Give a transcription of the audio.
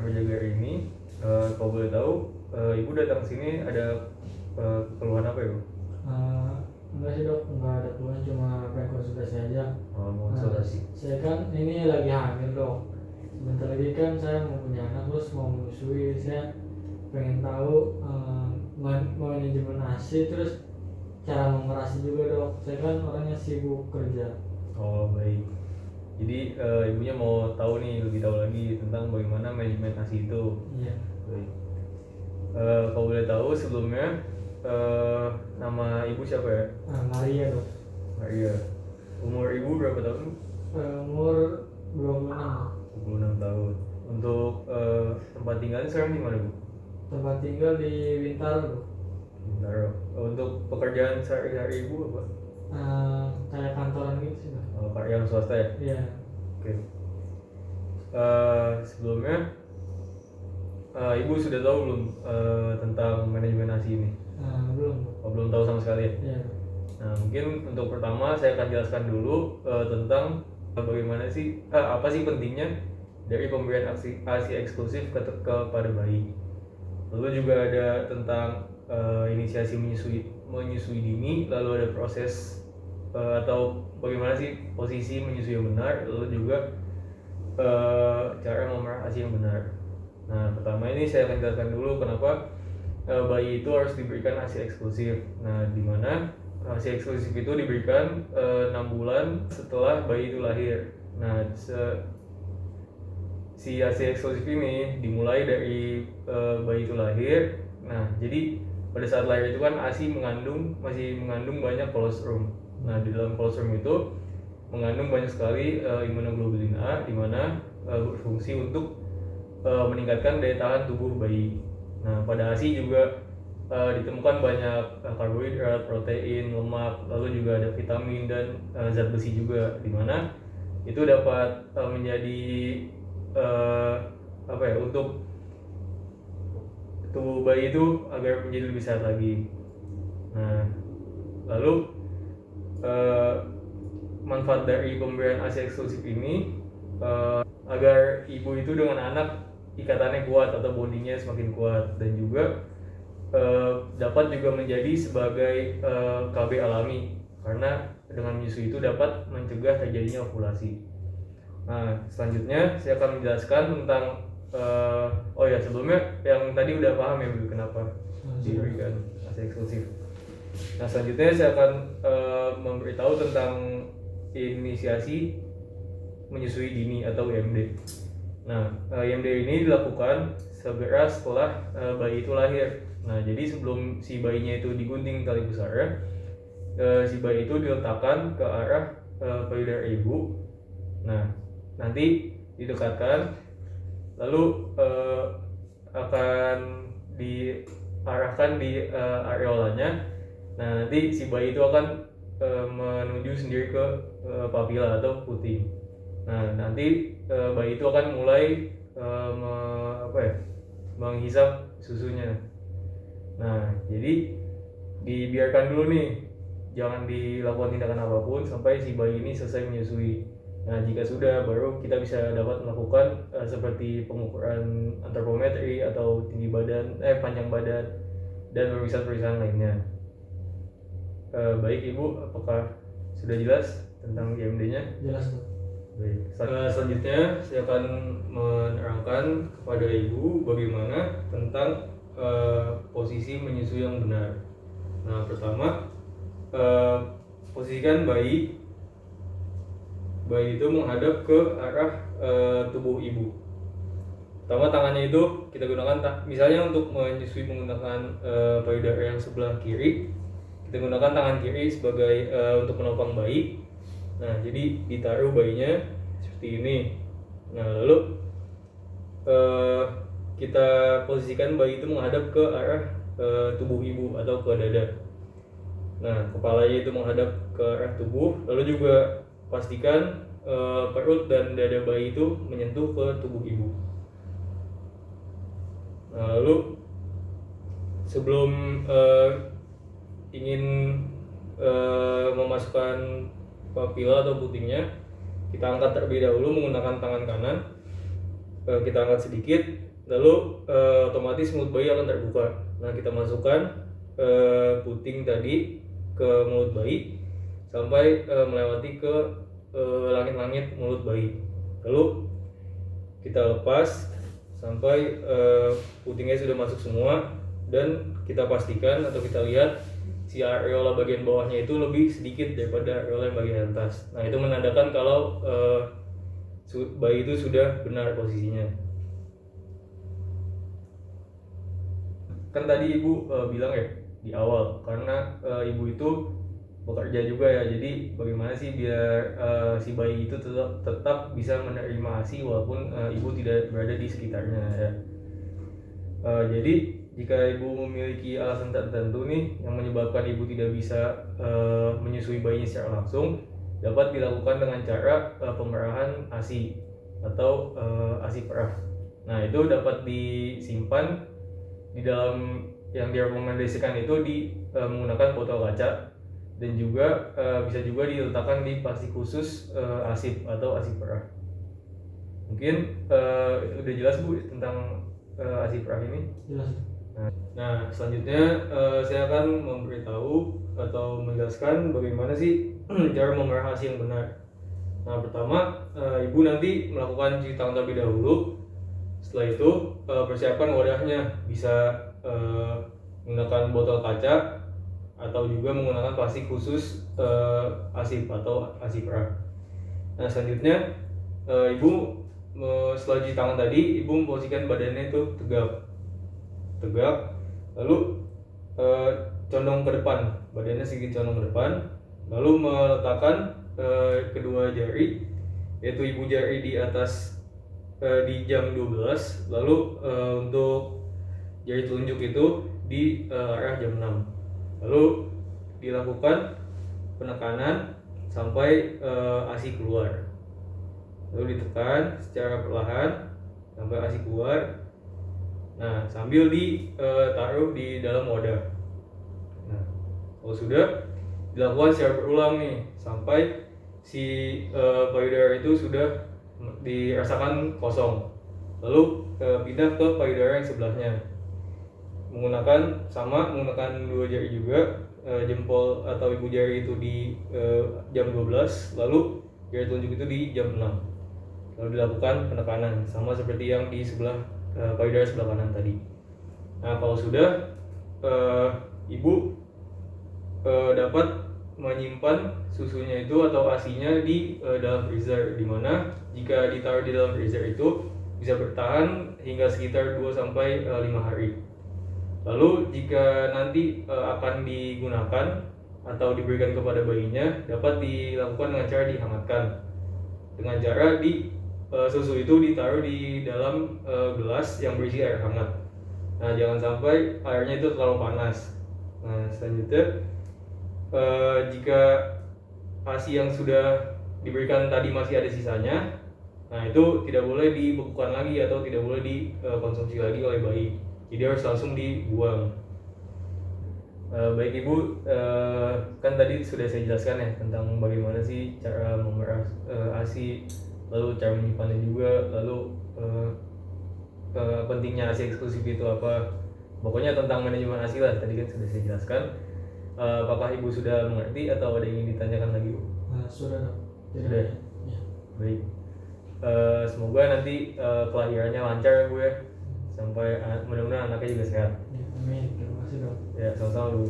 berjaga ini, kalau boleh tahu, ibu datang sini ada keluhan apa ya, Bu? Enggak sih dok, enggak ada keluhan, cuma pengen konsultasi aja. Mau konsultasi. Saya kan ini lagi hamil dok. Sebentar lagi kan saya mau punya anak, terus mau menyusui. Saya pengen tahu manajemen ASI, terus cara mengerasi juga dok. Saya kan orangnya sibuk kerja. Oh baik. Jadi ibunya mau tahu nih, lebih tahu lagi tentang bagaimana manajemen ASI itu. Iya. Baik. Kalau boleh tahu sebelumnya, nama ibu siapa ya? Maria dok. Maria. Umur ibu berapa tahun? Umur 26. 26 tahun. Untuk tempat tinggalnya sekarang di mana, Bu? Tempat tinggal di Bintaro dok. Bintaro. Untuk pekerjaan sehari-hari ibu apa? Kayak kantoran gitu sih dok. Karyawan swasta ya? Iya. Oke. Sebelumnya ibu sudah tahu belum tentang manajemen ASI ini? Belum dok. Belum tahu sama sekali ya? Iya dok. Nah, mungkin untuk pertama saya akan jelaskan dulu tentang bagaimana sih, apa sih pentingnya dari pemberian ASI eksklusif kepada bayi. Lalu juga ada tentang inisiasi menyusui dini, lalu ada proses atau bagaimana sih posisi menyusui yang benar, lalu juga cara memerah ASI yang benar. Nah, pertama ini saya akan jelaskan dulu kenapa bayi itu harus diberikan ASI eksklusif. Nah, di mana ASI eksklusif itu diberikan 6 bulan setelah bayi itu lahir. Nah, si ASI eksklusif ini dimulai dari bayi itu lahir. Nah, jadi pada saat lahir itu kan ASI masih mengandung banyak kolostrum. Nah, di dalam kolostrum itu mengandung banyak sekali imunoglobulin A, di mana berfungsi untuk meningkatkan daya tahan tubuh bayi. Nah, pada ASI juga ditemukan banyak karbohidrat, protein, lemak, lalu juga ada vitamin dan zat besi juga, di mana itu dapat menjadi untuk tubuh bayi itu agar menjadi lebih sehat lagi. Nah, lalu manfaat dari pemberian ASI eksklusif ini agar ibu itu dengan anak ikatannya kuat atau bondingnya semakin kuat, dan juga dapat juga menjadi sebagai KB alami, karena dengan menyusui itu dapat mencegah terjadinya ovulasi. Nah, selanjutnya saya akan menjelaskan tentang sebelumnya yang tadi udah paham ya Bu, kenapa diberikan ASI eksklusif. Nah, selanjutnya saya akan memberitahu tentang inisiasi menyusui dini atau IMD. Nah, IMD ini dilakukan segera setelah bayi itu lahir. Nah, jadi sebelum si bayinya itu digunting tali pusarnya, si bayi itu diletakkan ke arah payudara ibu. Nah, nanti didekatkan, lalu akan diarahkan di areolanya. Nah, nanti si bayi itu akan menuju sendiri ke papila atau puting. Nah, nanti bayi itu akan mulai menghisap susunya. Nah, jadi dibiarkan dulu nih, jangan dilakukan tindakan apapun sampai si bayi ini selesai menyusui. Nah, jika sudah, baru kita bisa dapat melakukan seperti pengukuran antropometri atau tinggi badan, panjang badan, dan pemeriksaan lainnya. Baik Ibu, apakah sudah jelas tentang IMD-nya? Jelas dok. Baik. Selanjutnya saya akan menerangkan kepada Ibu bagaimana tentang posisi menyusui yang benar. Nah, pertama, posisikan bayi itu menghadap ke arah tubuh ibu. Pertama, tangannya itu kita gunakan misalnya untuk menyusui menggunakan payudara yang sebelah kiri, kita gunakan tangan kiri sebagai untuk menopang bayi. Nah, jadi ditaruh bayinya seperti ini. Nah, lalu kita posisikan bayi itu menghadap ke arah tubuh ibu atau ke dada. Nah, kepalanya itu menghadap ke arah tubuh, lalu juga pastikan perut dan dada bayi itu menyentuh ke tubuh ibu. Nah, lalu sebelum ingin memasukkan papila atau putingnya, kita angkat terlebih dahulu menggunakan tangan kanan. Kita angkat sedikit, lalu otomatis mulut bayi akan terbuka. Nah, kita masukkan puting tadi ke mulut bayi sampai melewati ke langit-langit mulut bayi. Lalu kita lepas sampai putingnya sudah masuk semua, dan kita pastikan atau kita lihat si areola bagian bawahnya itu lebih sedikit daripada areola yang bagian atas. Nah, itu menandakan kalau bayi itu sudah benar posisinya. Kan tadi ibu bilang ya di awal, karena ibu itu bekerja juga ya, jadi bagaimana sih biar si bayi itu tetap bisa menerima ASI walaupun ibu tidak berada di sekitarnya ya. Jadi jika ibu memiliki alasan tertentu nih yang menyebabkan ibu tidak bisa menyusui bayinya secara langsung, dapat dilakukan dengan cara pemerahan ASI atau ASI perah. Nah, itu dapat disimpan di dalam yang direkomendasikan itu menggunakan botol kaca, dan juga bisa juga diletakkan di plastik khusus ASI atau ASI perah. Mungkin udah jelas Bu tentang ASI perah ini? Jelas. Nah, selanjutnya saya akan memberitahu atau menjelaskan bagaimana sih cara memerah ASI yang benar. Nah, pertama ibu nanti melakukan cuci tangan terlebih dahulu. Setelah itu persiapkan wadahnya, bisa menggunakan botol kaca atau juga menggunakan plastik khusus ASI atau ASI perah. Nah, selanjutnya ibu setelah cuci tangan tadi, ibu memposisikan badannya itu tegak, lalu condong ke depan, badannya sedikit condong ke depan, lalu meletakkan kedua jari, yaitu ibu jari di atas di jam 12, lalu untuk jari telunjuk itu di arah jam 6. Lalu dilakukan penekanan sampai ASI keluar. Lalu ditekan secara perlahan sampai ASI keluar. Nah, sambil ditaruh di dalam wadah. Nah, kalau sudah dilakukan secara berulang nih sampai si payudara itu sudah dirasakan kosong. Lalu pindah ke payudara yang sebelahnya. Menggunakan dua jari juga, jempol atau ibu jari itu di jam 12, lalu jari telunjuk itu di jam 6. Lalu dilakukan penekanan sama seperti yang di sebelah payudara sebelah kanan tadi. Nah, kalau sudah ibu dapat menyimpan susunya itu atau ASINya di dalam freezer, di mana jika ditaruh di dalam freezer itu bisa bertahan hingga sekitar 2-5 hari. Lalu jika nanti akan digunakan atau diberikan kepada bayinya, dapat dilakukan dengan cara dihangatkan. Dengan cara susu itu ditaruh di dalam gelas yang berisi air hangat. Nah, jangan sampai airnya itu terlalu panas. Nah, selanjutnya jika ASI yang sudah diberikan tadi masih ada sisanya, nah itu tidak boleh dibekukan lagi atau tidak boleh dikonsumsi lagi oleh bayi. Jadi harus langsung dibuang. Baik Ibu, kan tadi sudah saya jelaskan ya tentang bagaimana sih cara memerah ASI, lalu cara menyimpannya juga, lalu pentingnya ASI eksklusif itu apa. Pokoknya tentang manajemen ASI lah, tadi kan sudah saya jelaskan. Apakah Ibu sudah mengerti atau ada yang ingin ditanyakan lagi Bu? Sudah dong. Sudah. Ya. Baik. Semoga nanti kelahirannya lancar ya Bu ya. Sampai mudah-mudahan anaknya juga sehat. Ya, amin. Terima kasih dong. Ya, sama-sama Bu.